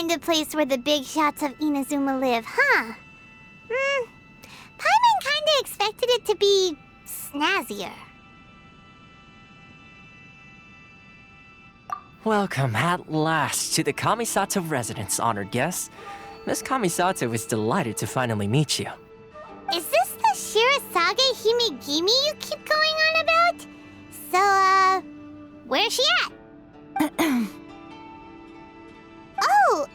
kind of place where the big shots of Inazuma live, huh? Paimon kinda expected it to be snazzier. Welcome at last to the Kamisato residence, honored guests. Miss Kamisato is delighted to finally meet you. Is this the Shirasage Himegimi you keep going on about? So, where's she at? Oh,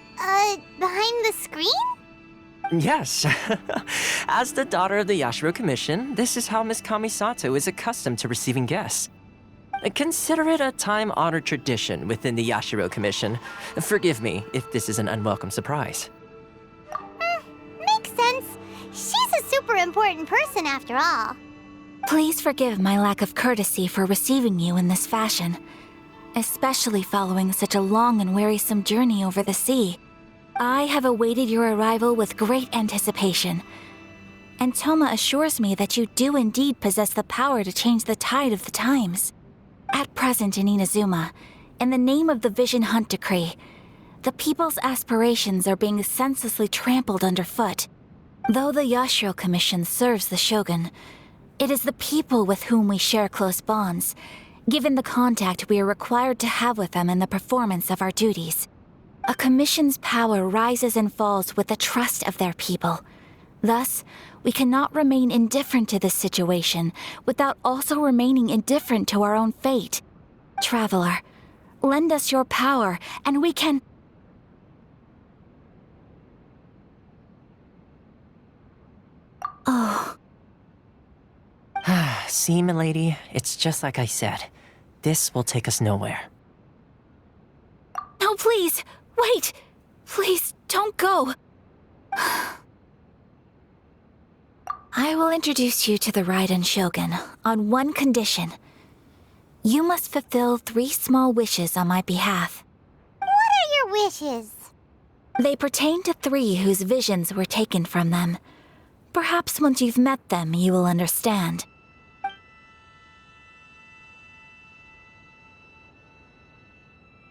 behind the screen? Yes. As the daughter of the Yashiro Commission, this is how Miss Kamisato is accustomed to receiving guests. Consider it a time-honored tradition within the Yashiro Commission. Forgive me if this is an unwelcome surprise. Makes sense. She's a super important person after all. Please forgive my lack of courtesy for receiving you in this fashion, especially following such a long and wearisome journey over the sea. I have awaited your arrival with great anticipation, and Toma assures me that you do indeed possess the power to change the tide of the times. At present in Inazuma, in the name of the Vision Hunt Decree, the people's aspirations are being senselessly trampled underfoot. Though the Yashiro Commission serves the Shogun, it is the people with whom we share close bonds, given the contact we are required to have with them in the performance of our duties. A commission's power rises and falls with the trust of their people. Thus, we cannot remain indifferent to this situation without also remaining indifferent to our own fate. Traveler, lend us your power, and we can... Oh. See, milady, it's just like I said. This will take us nowhere. No, please, wait! Please, don't go! I will introduce you to the Raiden Shogun on one condition. You must fulfill 3 small wishes on my behalf. What are your wishes? They pertain to 3 whose visions were taken from them. Perhaps once you've met them, you will understand.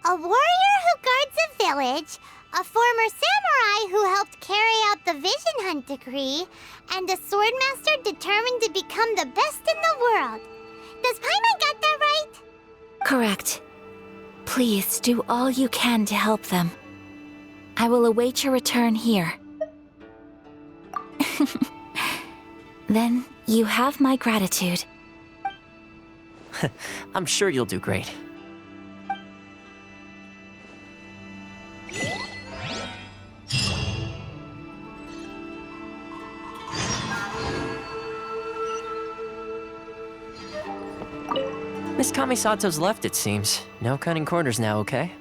A warrior who guards a village, a former samurai who helped carry out the Vision Hunt Decree, and a swordmaster determined to become the best in the world. Does Paimon get that right? Correct. Please do all you can to help them. I will await your return here. Then you have my gratitude. I'm sure you'll do great. Miss Kamisato's left, it seems. No cutting corners now, okay?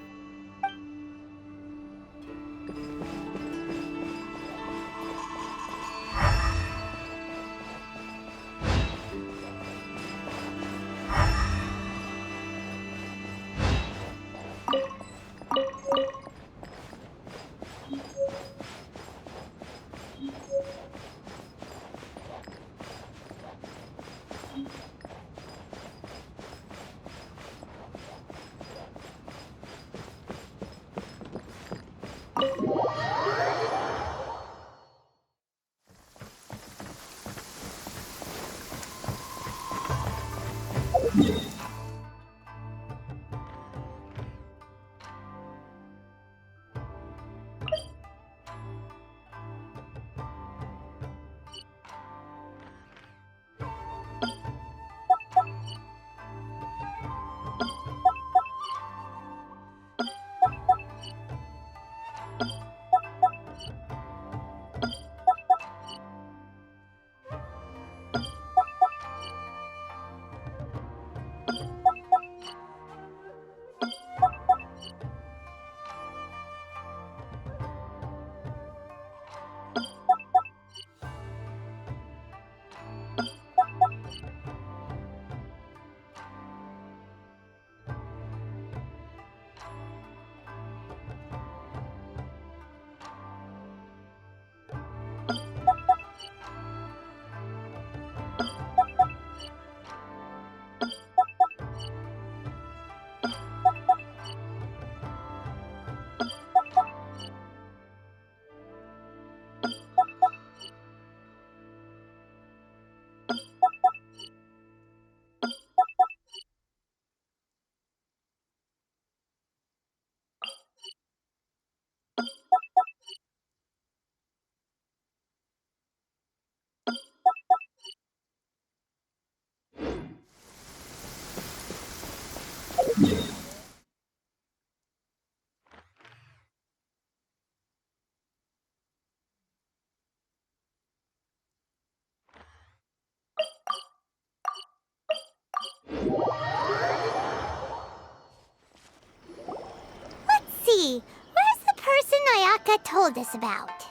Let's see. Where's the person Ayaka told us about?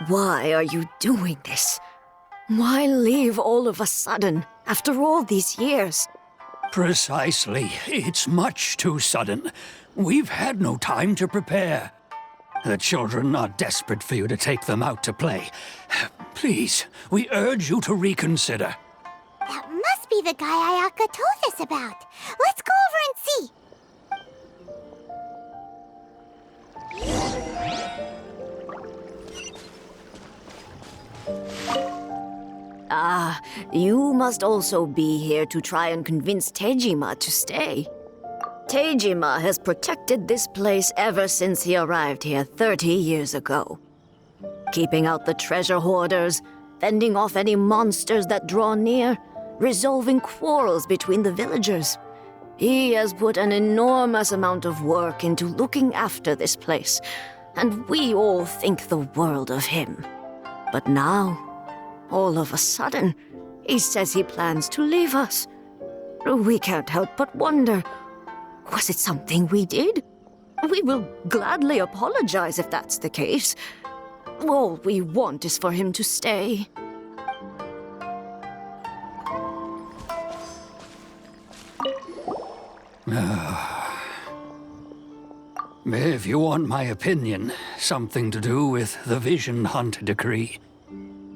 Why are you doing this? Why leave all of a sudden, after all these years? Precisely. It's much too sudden. We've had no time to prepare. The children are desperate for you to take them out to play. Please, we urge you to reconsider. That must be the guy Ayaka told us about. Let's go over and see. Ah, you must also be here to try and convince Tejima to stay. Tejima has protected this place ever since he arrived here 30 years ago. Keeping out the treasure hoarders, fending off any monsters that draw near, resolving quarrels between the villagers. He has put an enormous amount of work into looking after this place, and we all think the world of him. But now, all of a sudden, he says he plans to leave us. We can't help but wonder, was it something we did? We will gladly apologize if that's the case. All we want is for him to stay. If you want my opinion, something to do with the Vision Hunt decree.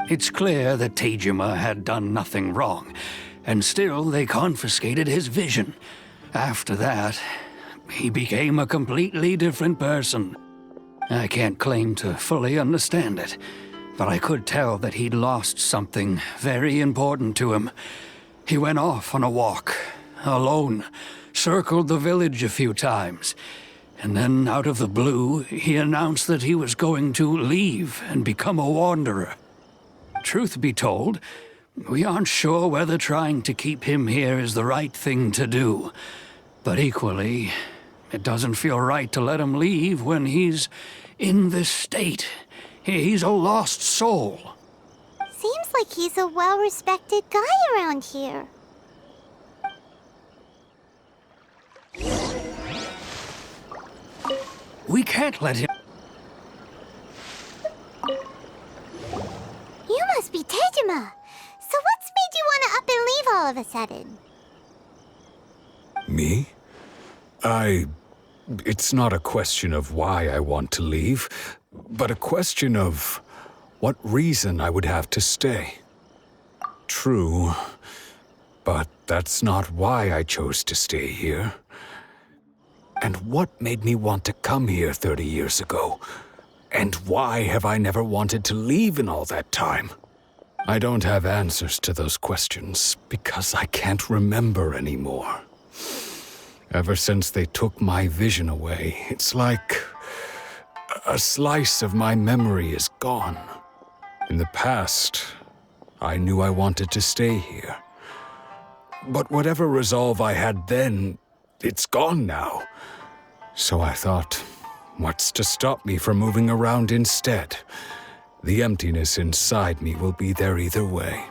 It's clear that Tejima had done nothing wrong, and still they confiscated his vision. After that, he became a completely different person. I can't claim to fully understand it, but I could tell that he'd lost something very important to him. He went off on a walk, alone, circled the village a few times, and then out of the blue, he announced that he was going to leave and become a wanderer. Truth be told, we aren't sure whether trying to keep him here is the right thing to do. But equally, it doesn't feel right to let him leave when he's in this state. He's a lost soul. Seems like he's a well-respected guy around here. We can't let him... You must be Tejima. So what's made you want to up and leave all of a sudden? Me? It's not a question of why I want to leave, but a question of what reason I would have to stay. True, but that's not why I chose to stay here. And what made me want to come here 30 years ago? And why have I never wanted to leave in all that time? I don't have answers to those questions because I can't remember anymore. Ever since they took my vision away, it's like a slice of my memory is gone. In the past, I knew I wanted to stay here. But whatever resolve I had then, it's gone now. So I thought, what's to stop me from moving around instead? The emptiness inside me will be there either way.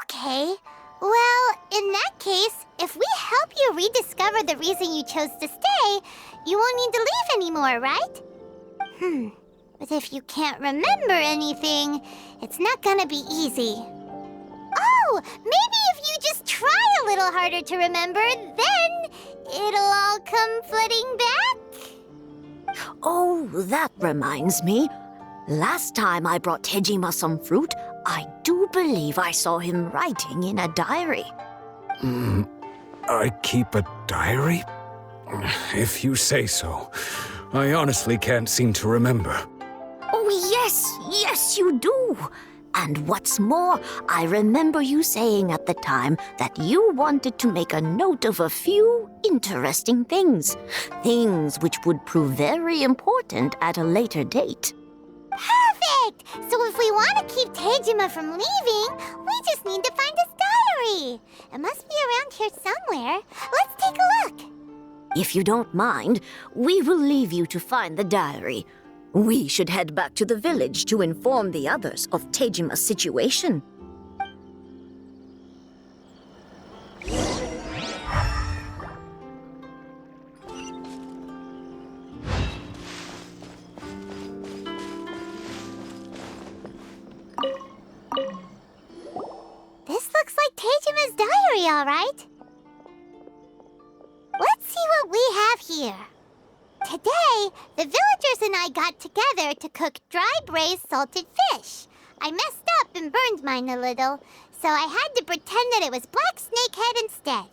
Okay. Well, in that case, if we help you rediscover the reason you chose to stay, you won't need to leave anymore, right? But if you can't remember anything, it's not gonna be easy. Oh, maybe if you just try a little harder to remember, then it'll all come flooding back. Oh, that reminds me. Last time I brought Tejima some fruit, I do believe I saw him writing in a diary. I keep a diary? If you say so. I honestly can't seem to remember. Oh, yes, you do. And what's more, I remember you saying at the time that you wanted to make a note of a few interesting things. Things which would prove very important at a later date. Perfect! So if we want to keep Tejima from leaving, we just need to find his diary. It must be around here somewhere. Let's take a look. If you don't mind, we will leave you to find the diary. We should head back to the village to inform the others of Tejima's situation. diary, all right? Let's see what we have here. Today, the villagers and I got together to cook dry braised salted fish. I messed up and burned mine a little, so I had to pretend that it was black snakehead instead.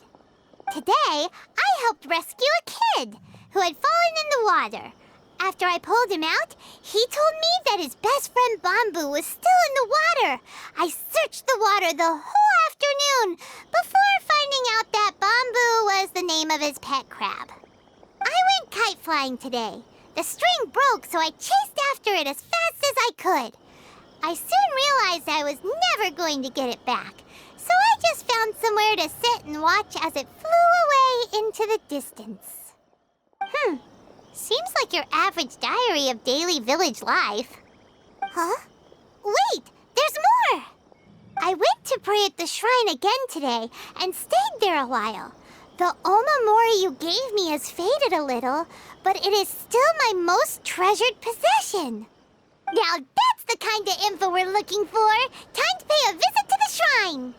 Today, I helped rescue a kid who had fallen in the water. After I pulled him out, he told me that his best friend Bamboo was still in the water. I searched the water the whole afternoon before finding out that Bamboo was the name of his pet crab. I went kite flying today. The string broke, so I chased after it as fast as I could. I soon realized I was never going to get it back, so I just found somewhere to sit and watch as it flew away into the distance. Seems like your average diary of daily village life. Huh? Wait, there's more! I went to pray at the shrine again today and stayed there a while. The omamori you gave me has faded a little, but it is still my most treasured possession. Now that's the kind of info we're looking for. Time to pay a visit to the shrine.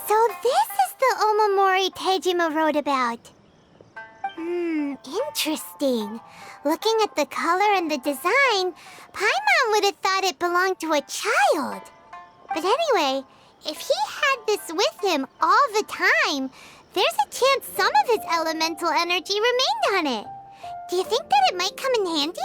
So this is the omamori Tejima wrote about. Interesting. Looking at the color and the design, Paimon would have thought it belonged to a child. But anyway, if he had this with him all the time, there's a chance some of his elemental energy remained on it. Do you think that it might come in handy?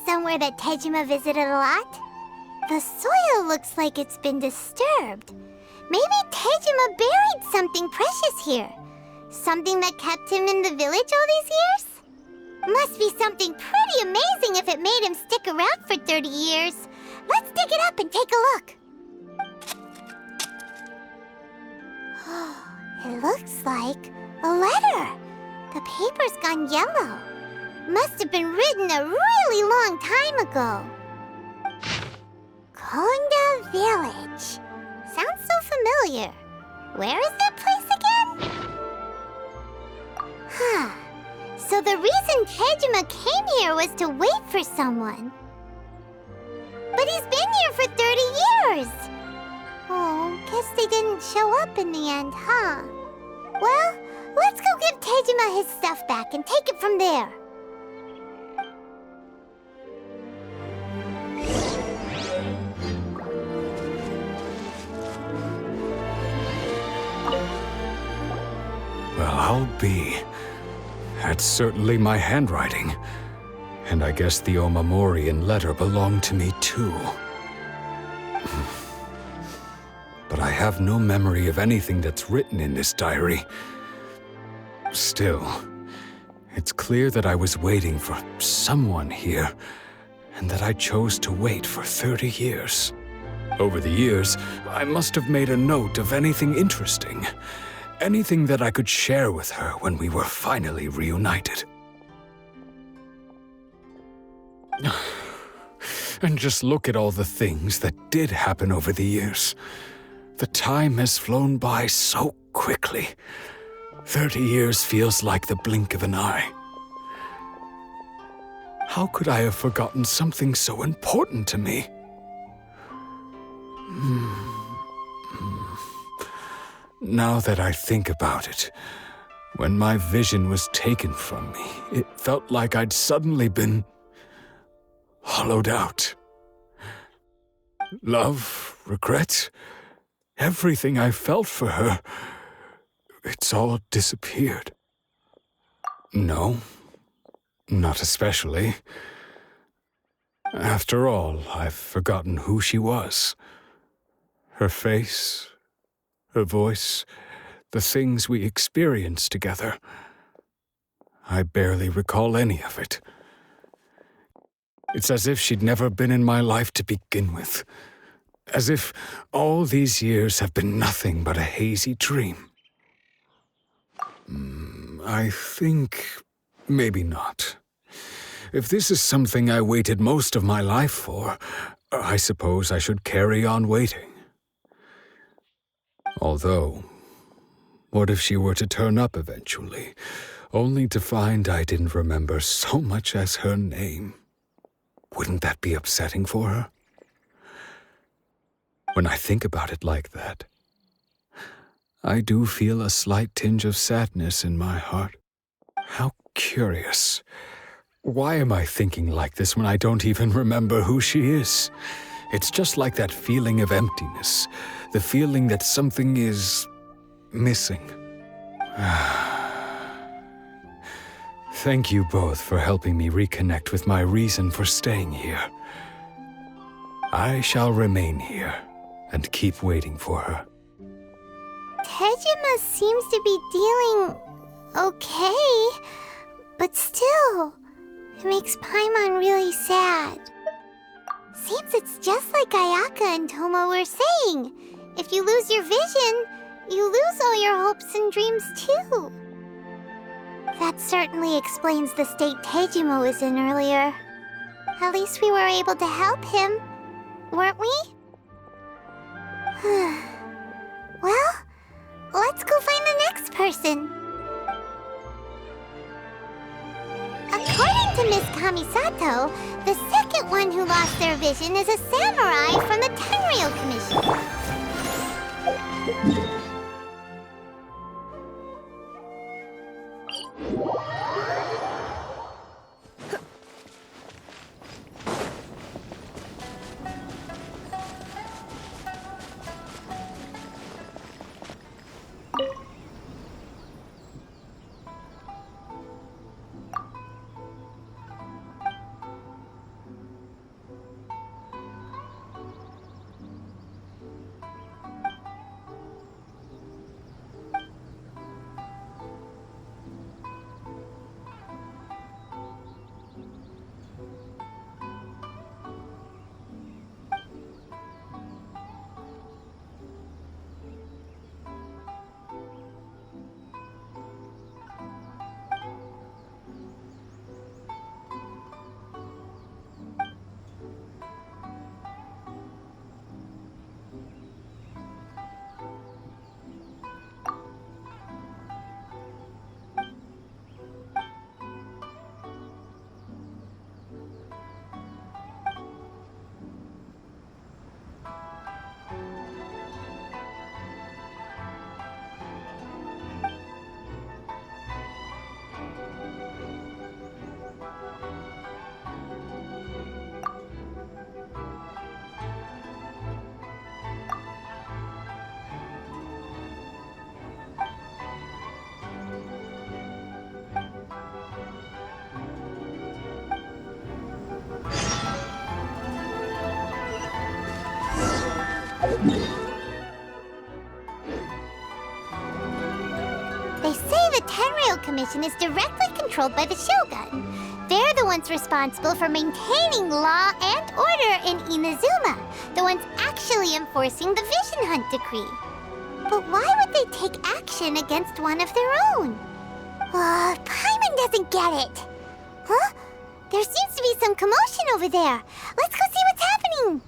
Somewhere that Tejima visited a lot. The soil looks like it's been disturbed. Maybe Tejima buried something precious here. Something that kept him in the village all these years? Must be something pretty amazing if it made him stick around for 30 years. Let's dig it up and take a look. It looks like a letter. The paper's gone yellow. Must have been written a really long time ago. Konda Village. Sounds so familiar. Where is that place again? So the reason Tejima came here was to wait for someone. But he's been here for 30 years. Oh, guess they didn't show up in the end, huh? Well, let's go give Tejima his stuff back and take it from there. Well, I'll be. That's certainly my handwriting. And I guess the omamori and letter belong to me too. But I have no memory of anything that's written in this diary. Still, it's clear that I was waiting for someone here, and that I chose to wait for 30 years. Over the years, I must have made a note of anything interesting. Anything that I could share with her when we were finally reunited. And just look at all the things that did happen over the years. The time has flown by so quickly. 30 years feels like the blink of an eye. How could I have forgotten something so important to me? Now that I think about it, when my vision was taken from me, it felt like I'd suddenly been hollowed out. Love, regret, everything I felt for her, it's all disappeared. No, not especially. After all, I've forgotten who she was. Her face, her voice, the things we experienced together. I barely recall any of it. It's as if she'd never been in my life to begin with. As if all these years have been nothing but a hazy dream. I think maybe not. If this is something I waited most of my life for, I suppose I should carry on waiting. Although, what if she were to turn up eventually, only to find I didn't remember so much as her name? Wouldn't that be upsetting for her? When I think about it like that, I do feel a slight tinge of sadness in my heart. How curious. Why am I thinking like this when I don't even remember who she is? It's just like that feeling of emptiness, the feeling that something is missing. Thank you both for helping me reconnect with my reason for staying here. I shall remain here and keep waiting for her. Tejima seems to be dealing okay, but still, it makes Paimon really sad. Seems it's just like Ayaka and Tomo were saying. If you lose your vision, you lose all your hopes and dreams too. That certainly explains the state Tejima was in earlier. At least we were able to help him, weren't we? Well, let's go find the next person. According to Miss Kamisato, the second one who lost their vision is a samurai from the Tenryou Commission. They say the Tenryou Commission is directly controlled by the Shogun. They're the ones responsible for maintaining law and order in Inazuma, the ones actually enforcing the Vision Hunt Decree. But why would they take action against one of their own? Paimon doesn't get it. Huh? There seems to be some commotion over there. Let's go see what's happening.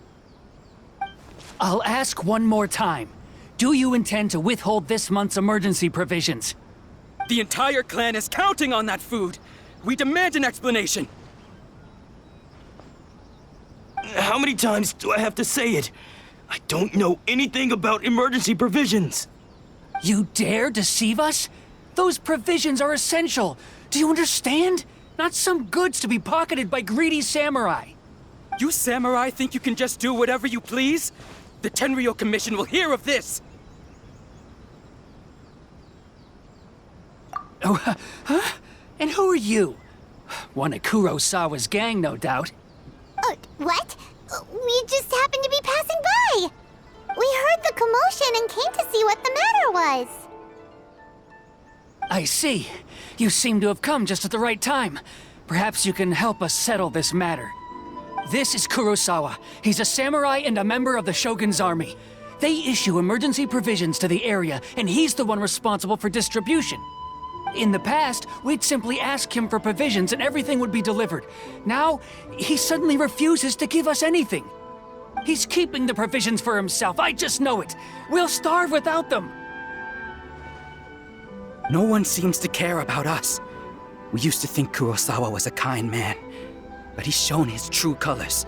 I'll ask one more time. Do you intend to withhold this month's emergency provisions? The entire clan is counting on that food. We demand an explanation. How many times do I have to say it? I don't know anything about emergency provisions. You dare deceive us? Those provisions are essential. Do you understand? Not some goods to be pocketed by greedy samurai. You samurai think you can just do whatever you please? The Tenryou Commission will hear of this! Oh, huh? And who are you? One of Kurosawa's gang, no doubt. What? We just happened to be passing by. We heard the commotion and came to see what the matter was. I see. You seem to have come just at the right time. Perhaps you can help us settle this matter. This is Kurosawa. He's a samurai and a member of the Shogun's army. They issue emergency provisions to the area, and he's the one responsible for distribution. In the past, we'd simply ask him for provisions and everything would be delivered. Now, he suddenly refuses to give us anything. He's keeping the provisions for himself, I just know it. We'll starve without them. No one seems to care about us. We used to think Kurosawa was a kind man, but he's shown his true colors.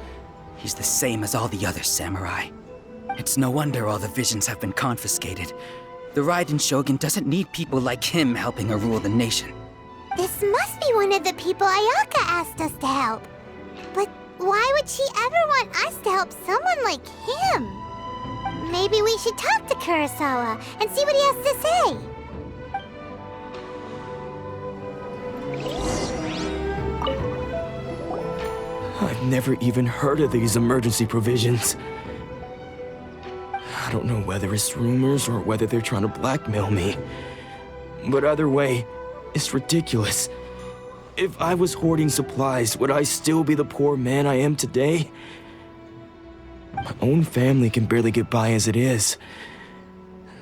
He's the same as all the other samurai. It's no wonder all the visions have been confiscated. The Raiden Shogun doesn't need people like him helping her rule the nation. This must be one of the people Ayaka asked us to help. But why would she ever want us to help someone like him? Maybe we should talk to Kurosawa and see what he has to say. I've never even heard of these emergency provisions. I don't know whether it's rumors or whether they're trying to blackmail me. But either way, it's ridiculous. If I was hoarding supplies, would I still be the poor man I am today? My own family can barely get by as it is.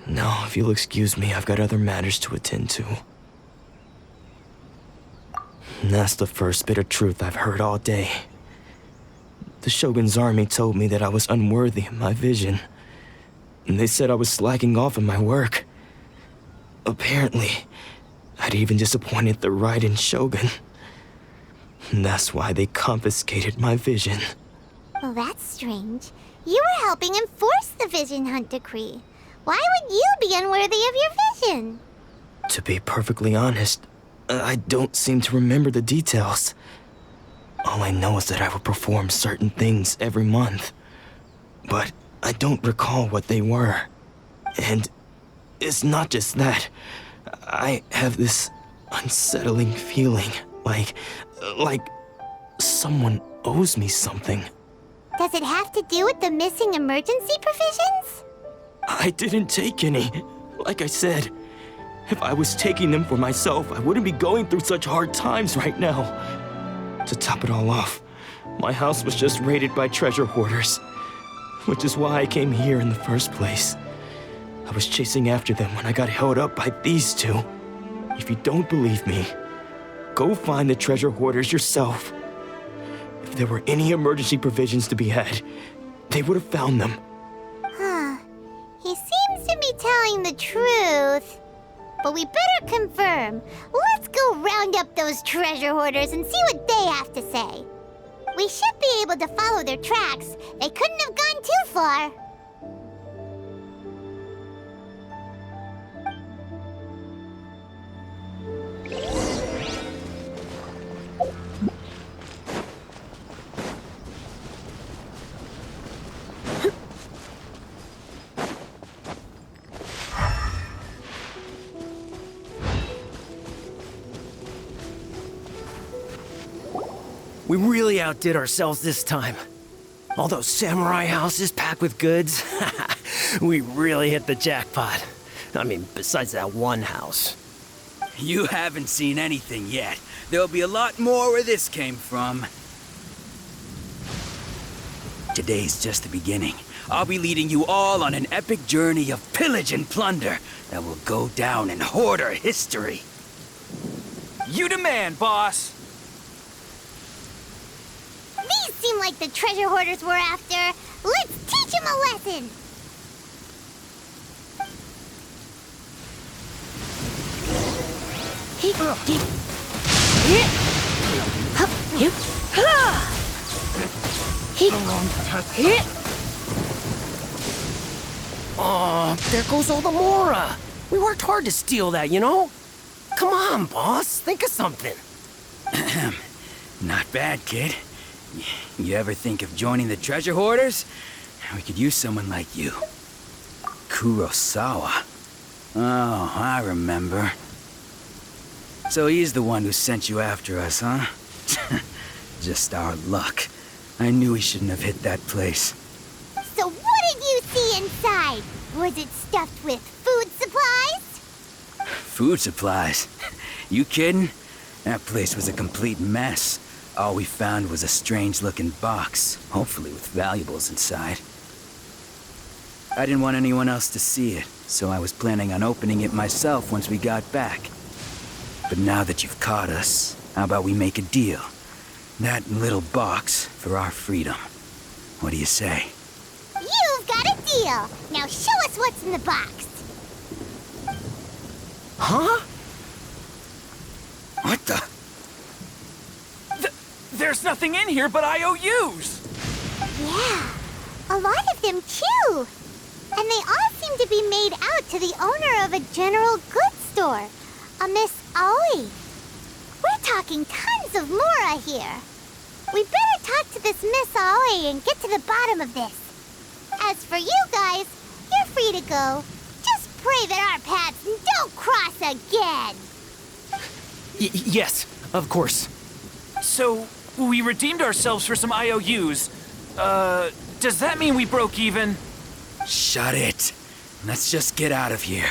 Now, if you'll excuse me, I've got other matters to attend to. And that's the first bit of truth I've heard all day. The Shogun's army told me that I was unworthy of my vision. And they said I was slacking off in my work. Apparently, I'd even disappointed the Raiden Shogun. And that's why they confiscated my vision. Well, that's strange. You were helping enforce the Vision Hunt Decree. Why would you be unworthy of your vision? To be perfectly honest, I don't seem to remember the details. All I know is that I would perform certain things every month. But I don't recall what they were. And it's not just that. I have this unsettling feeling, like someone owes me something. Does it have to do with the missing emergency provisions? I didn't take any. Like I said, if I was taking them for myself, I wouldn't be going through such hard times right now. To top it all off, my house was just raided by treasure hoarders, which is why I came here in the first place. I was chasing after them when I got held up by these two. If you don't believe me, go find the treasure hoarders yourself. If there were any emergency provisions to be had, they would have found them. Huh. He seems to be telling the truth. But we better confirm. Let's go round up those treasure hoarders and see what they have to say. We should be able to follow their tracks. They couldn't have gone too far. We really outdid ourselves this time. All those samurai houses packed with goods. We really hit the jackpot. I mean, besides that one house. You haven't seen anything yet. There'll be a lot more where this came from. Today's just the beginning. I'll be leading you all on an epic journey of pillage and plunder that will go down in hoarder history. You demand, boss! These seem like the treasure hoarders we're after. Let's teach them a lesson! Oh, there goes all the Mora. We worked hard to steal that, you know? Come on, boss. Think of something. Not bad, kid. You ever think of joining the treasure hoarders? We could use someone like you. Kurosawa. Oh, I remember. So he's the one who sent you after us, huh? Just our luck. I knew he shouldn't have hit that place. So what did you see inside? Was it stuffed with food supplies? Food supplies? You kidding? That place was a complete mess. All we found was a strange-looking box, hopefully with valuables inside. I didn't want anyone else to see it, so I was planning on opening it myself once we got back. But now that you've caught us, how about we make a deal? That little box for our freedom. What do you say? You've got a deal. Now show us what's in the box. Huh? What the? There's nothing in here but IOUs! Yeah, a lot of them too. And they all seem to be made out to the owner of a general goods store, a Miss Aoi. We're talking tons of Mora here. We better talk to this Miss Aoi and get to the bottom of this. As for you guys, you're free to go. Just pray that our paths don't cross again. Yes, of course. So, we redeemed ourselves for some IOUs. Does that mean we broke even? Shut it. Let's just get out of here.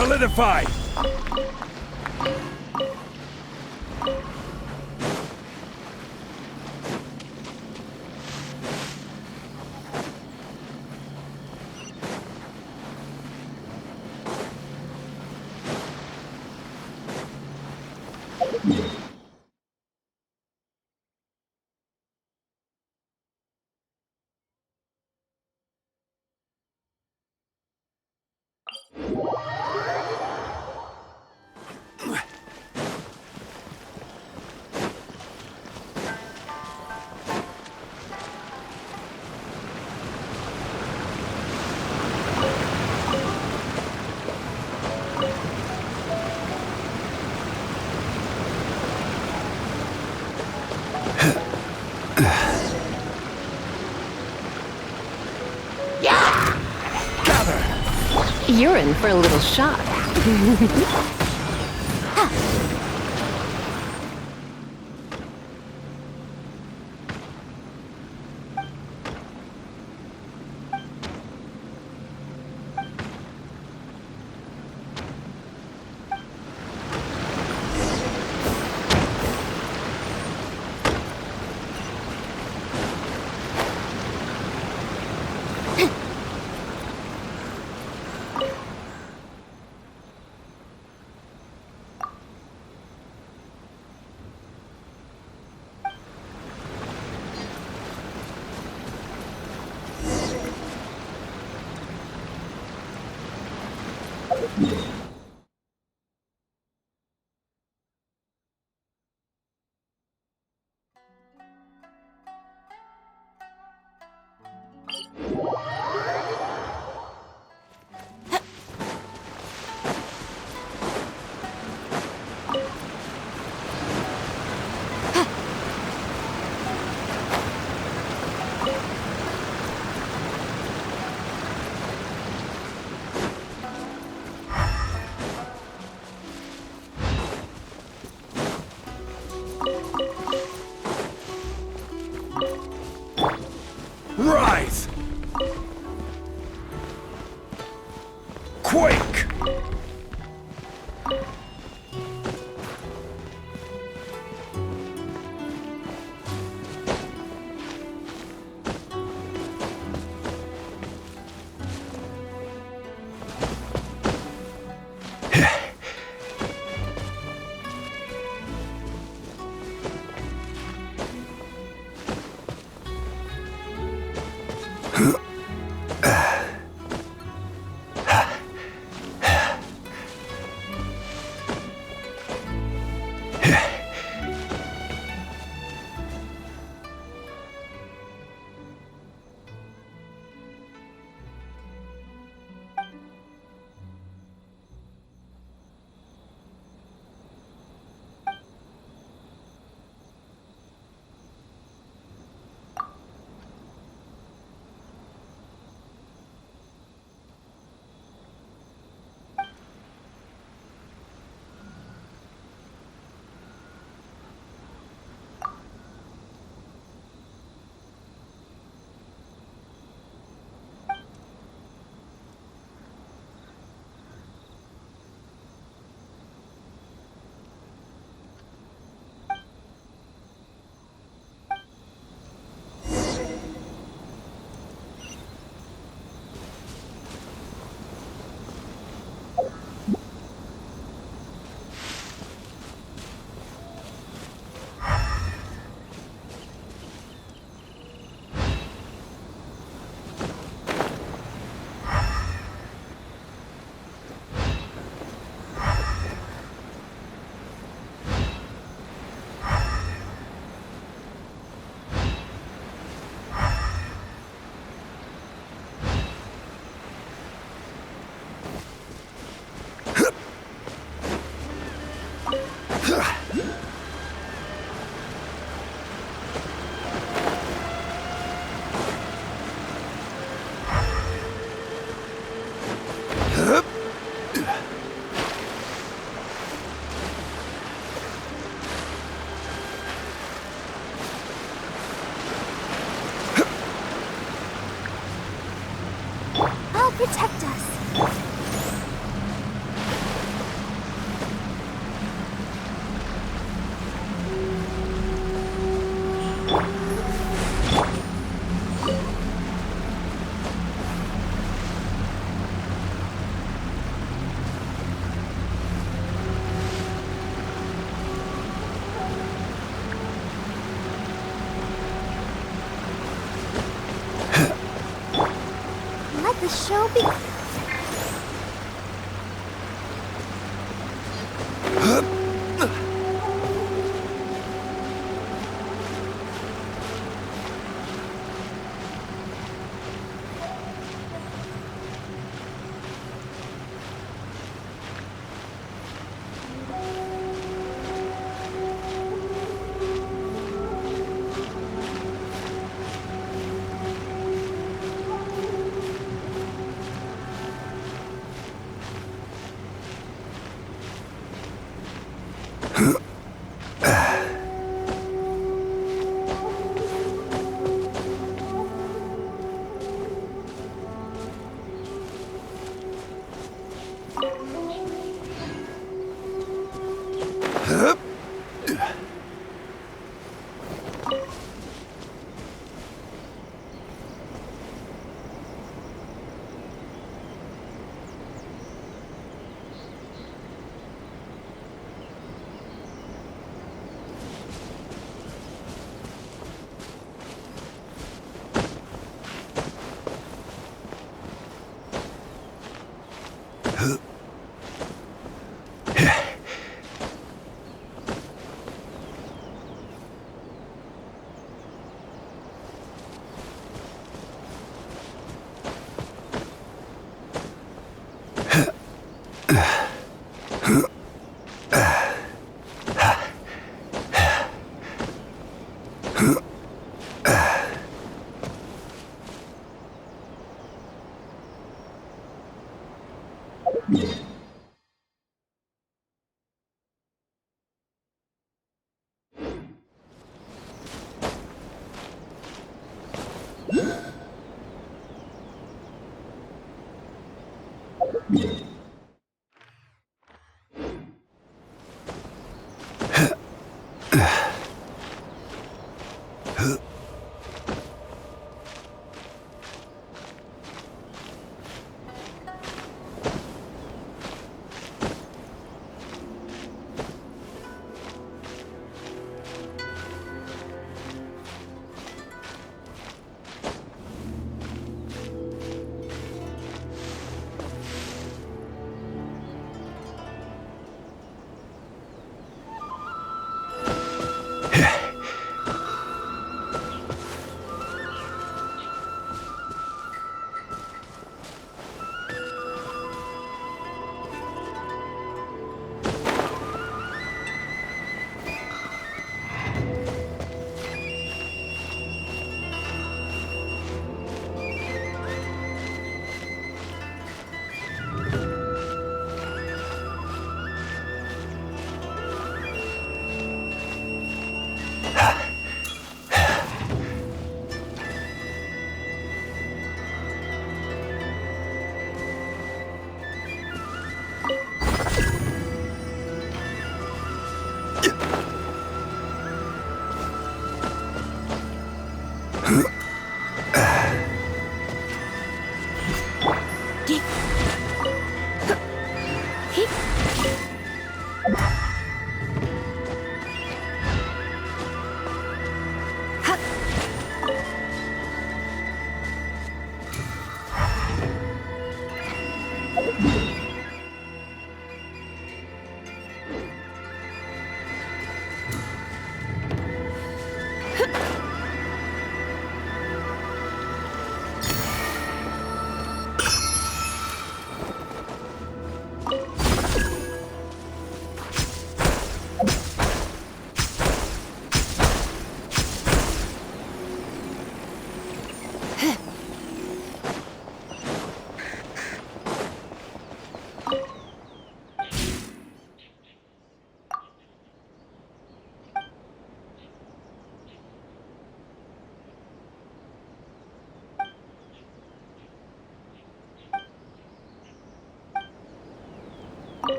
Solidify! You're in for a little shock. Rise! Quake! I'll protect us. Let the show begin.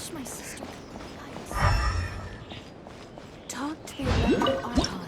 wish my sister could guide. Talk to the local archon.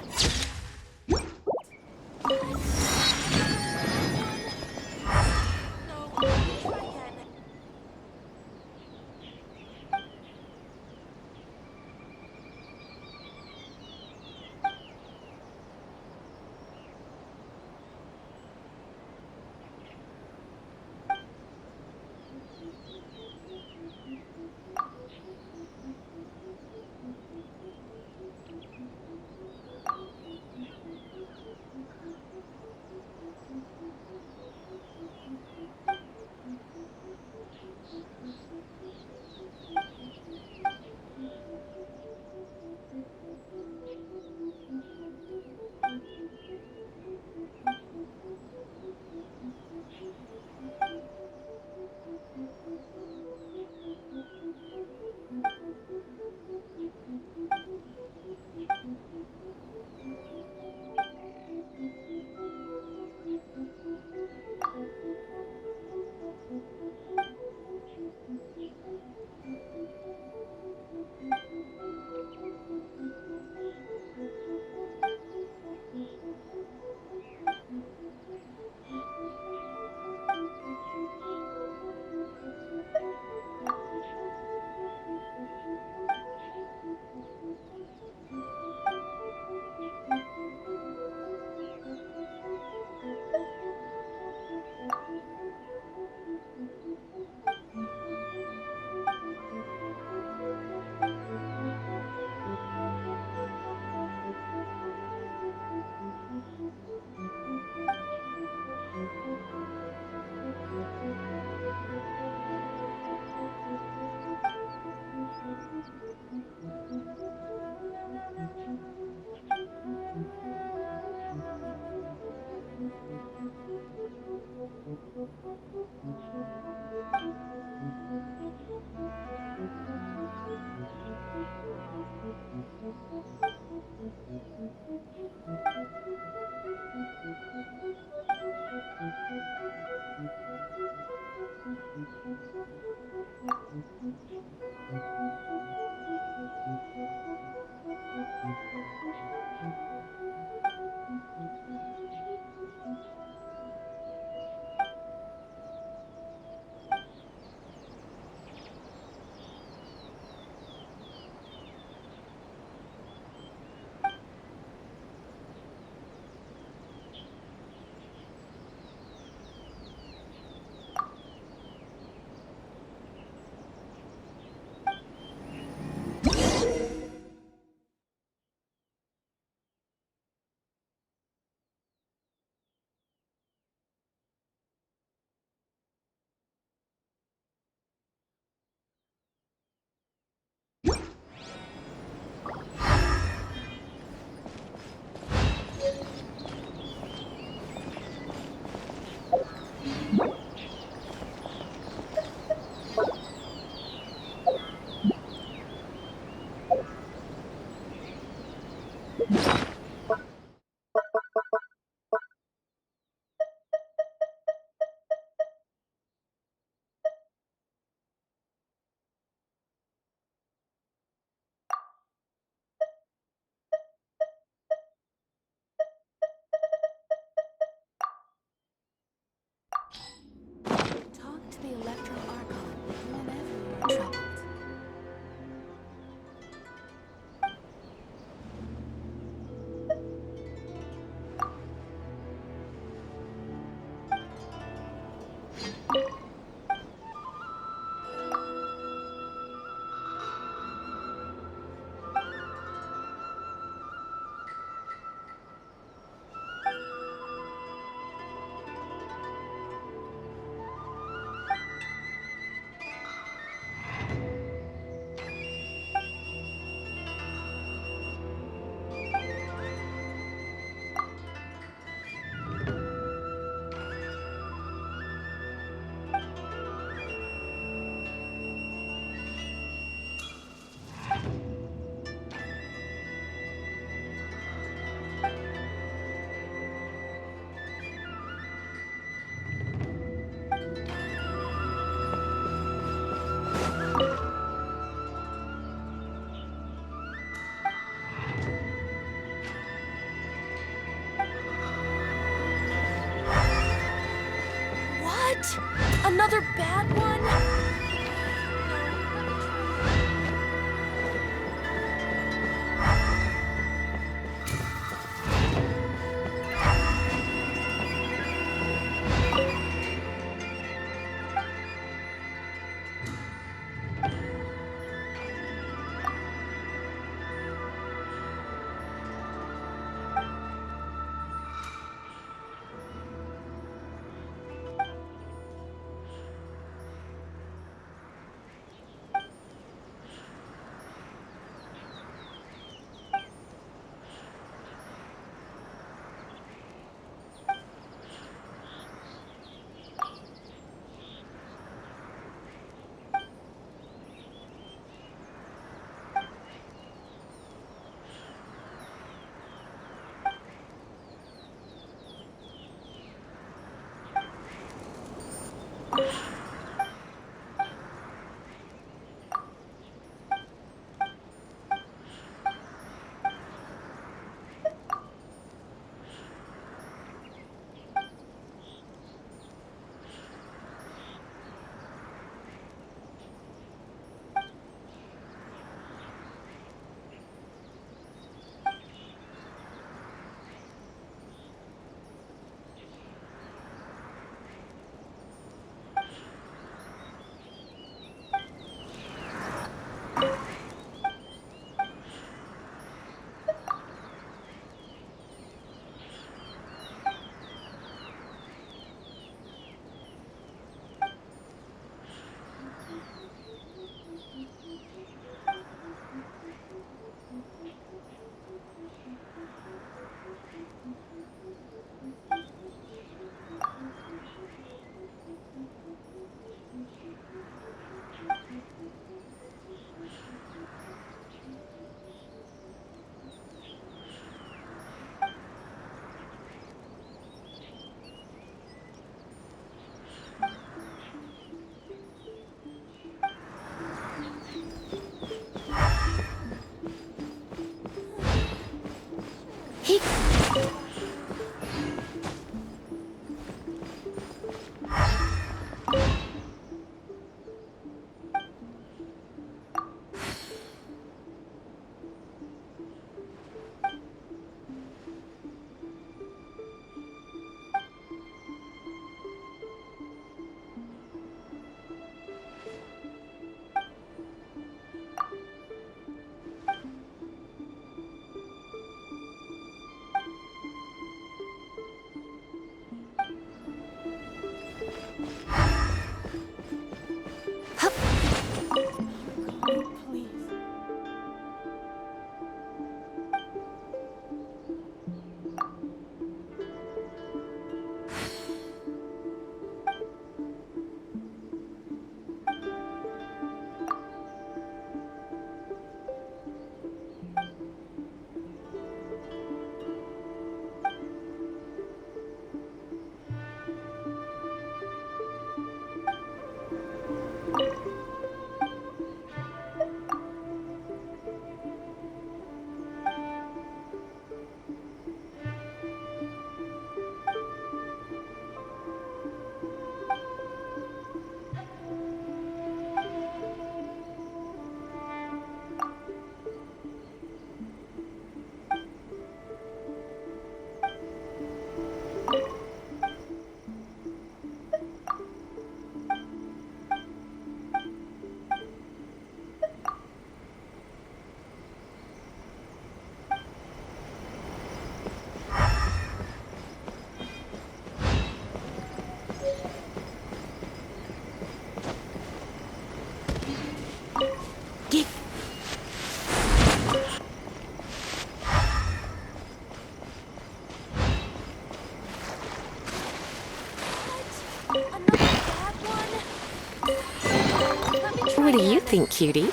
What do you think, cutie?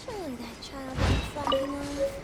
Surely that child isn't flocking off.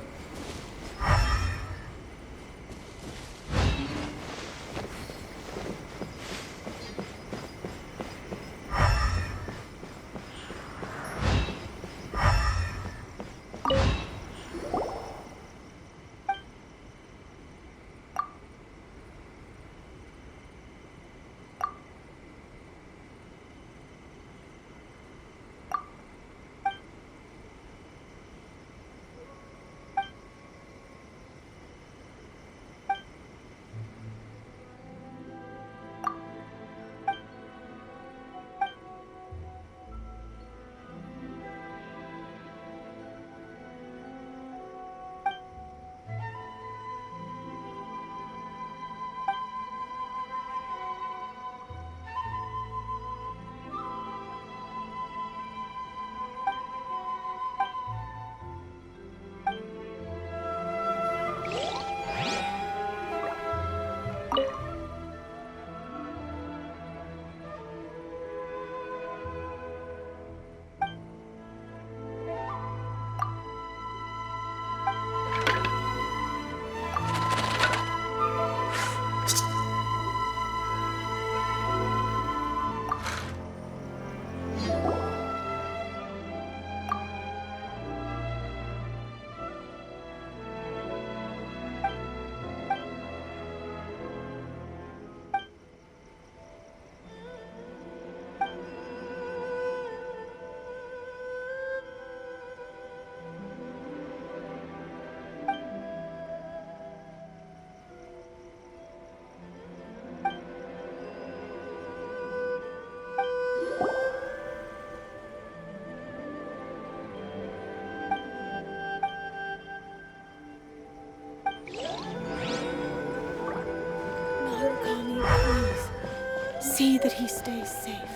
See that he stays safe.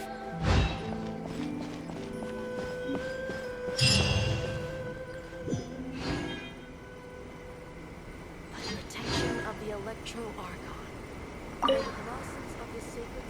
By the protection of the Electro Archon, the blossoms of the sacred